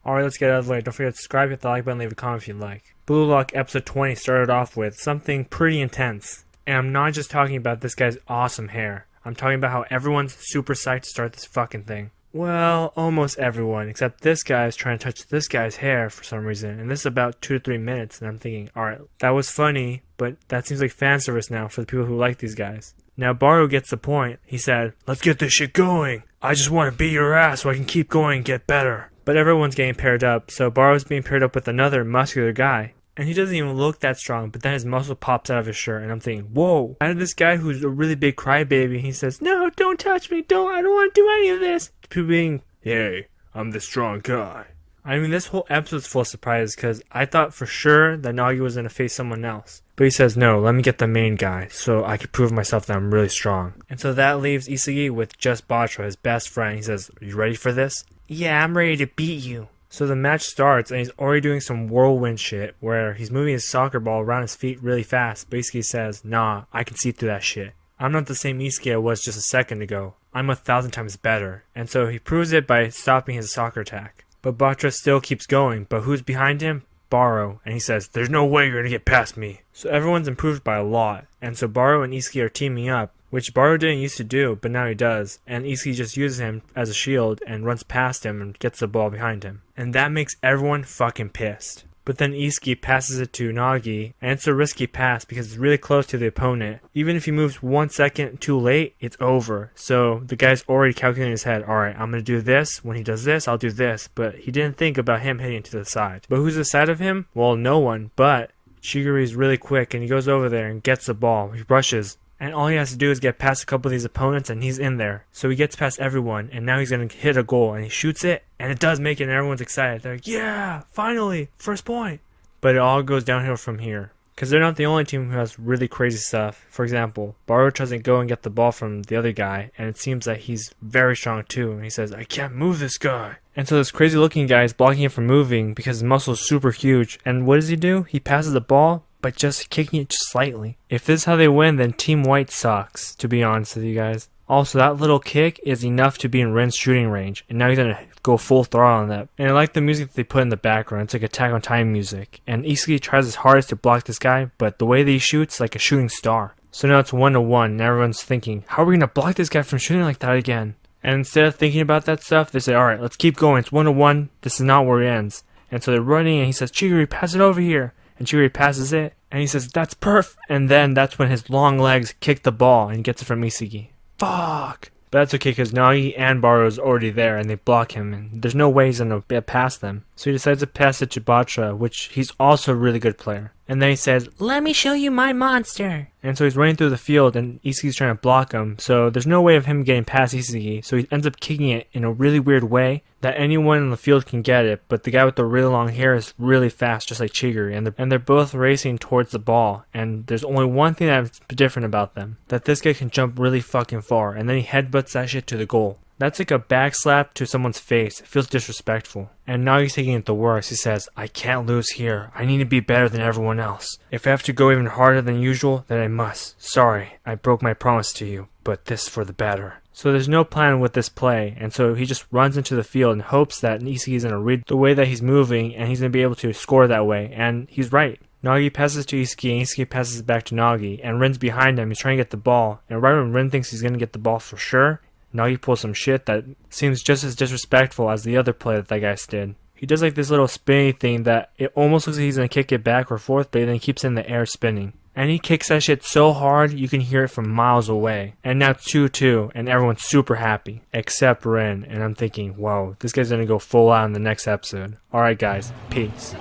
Alright, let's get out of the way. Don't forget to subscribe, hit the like button, leave a comment if you'd like. Blue Lock episode 20 started off with something pretty intense. And I'm not just talking about this guy's awesome hair. I'm talking about how everyone's super psyched to start this fucking thing. Well, almost everyone, except this guy is trying to touch this guy's hair for some reason. And this is about 2 to 3 minutes, and I'm thinking, alright, that was funny, but that seems like fan service now for the people who like these guys. Now Baru gets the point. He said, "Let's get this shit going. I just want to beat your ass so I can keep going and get better." But everyone's getting paired up, so Baru's being paired up with another muscular guy. And he doesn't even look that strong, but then his muscle pops out of his shirt, and I'm thinking, whoa. Out of this guy who's a really big crybaby, he says, "No, don't touch me, I don't want to do any of this." People being, "Hey, I'm the strong guy." I mean, this whole episode's full of surprises, because I thought for sure that Nagi was going to face someone else. But he says, "No, let me get the main guy, so I can prove myself that I'm really strong." And so that leaves Isagi with just Batra, his best friend. He says, "Are you ready for this?" "Yeah, I'm ready to beat you." So the match starts, and he's already doing some whirlwind shit, where he's moving his soccer ball around his feet really fast. Basically says, "Nah, I can see through that shit. I'm not the same Isagi I was just a second ago. I'm 1,000 times better." And so he proves it by stopping his soccer attack. But Batra still keeps going, but who's behind him? Baru, and he says, "There's no way you're gonna get past me." So everyone's improved by a lot, and so Baru and Isagi are teaming up, which Baru didn't used to do, but now he does, and Isagi just uses him as a shield and runs past him and gets the ball behind him. And that makes everyone fucking pissed. But then Isagi passes it to Nagi, and it's a risky pass because it's really close to the opponent. Even if he moves 1 second too late, it's over. So the guy's already calculating in his head, alright, I'm going to do this, when he does this, I'll do this. But he didn't think about him hitting to the side. But who's aside of him? Well, no one, but Chiguri's really quick, and he goes over there and gets the ball. He rushes. And all he has to do is get past a couple of these opponents, and he's in there. So he gets past everyone, and now he's going to hit a goal, and he shoots it, and it does make it, and everyone's excited. They're like, "Yeah, finally, first point." But it all goes downhill from here. Because they're not the only team who has really crazy stuff. For example, Baru doesn't go and get the ball from the other guy, and it seems that he's very strong too, and he says, "I can't move this guy." And so this crazy looking guy is blocking him from moving because his muscle is super huge, and what does he do? He passes the ball, but just kicking it just slightly. If this is how they win, then Team White sucks, to be honest with you guys. Also, that little kick is enough to be in Ren's shooting range, and now he's gonna go full throttle on that. And I like the music that they put in the background. It's like Attack on Titan music. And Isagi tries his hardest to block this guy, but the way that he shoots, like a shooting star. So now it's 1-1, and everyone's thinking, how are we gonna block this guy from shooting like that again? And instead of thinking about that stuff, they say, alright, let's keep going. It's 1-1. This is not where it ends. And so they're running, and he says, "Chiguri, pass it over here." And Chiguri passes it, and he says, "That's perf." And then that's when his long legs kick the ball and gets it from Isagi. Fuck! But that's okay because Nagi and Baru is already there and they block him, and there's no way he's gonna get past them. So he decides to pass it to Batra, which he's also a really good player. And then he says, "Let me show you my monster." And so he's running through the field, and Isagi's trying to block him, so there's no way of him getting past Isagi, so he ends up kicking it in a really weird way that anyone in the field can get it, but the guy with the really long hair is really fast, just like Chiguri, and they're both racing towards the ball, and there's only one thing that's different about them, that this guy can jump really fucking far, and then he headbutts that shit to the goal. That's like a backslap to someone's face. It feels disrespectful. And now he's taking it the worst. He says, "I can't lose here. I need to be better than everyone else. If I have to go even harder than usual, then I must. Sorry, I broke my promise to you, but this for the better." So there's no plan with this play, and so he just runs into the field and hopes that Isagi's going to read the way that he's moving, and he's going to be able to score that way. And he's right. Nagi passes to Isagi, and Isagi passes it back to Nagi, and Ren's behind him. He's trying to get the ball, and right when Ren thinks he's going to get the ball for sure, Nagi pulls some shit that seems just as disrespectful as the other play that guy did. He does like this little spinny thing that it almost looks like he's going to kick it back or forth, but then he keeps it in the air spinning. And he kicks that shit so hard, you can hear it from miles away. And now 2-2, and everyone's super happy. Except Ren, and I'm thinking, whoa, this guy's going to go full out in the next episode. Alright guys, peace.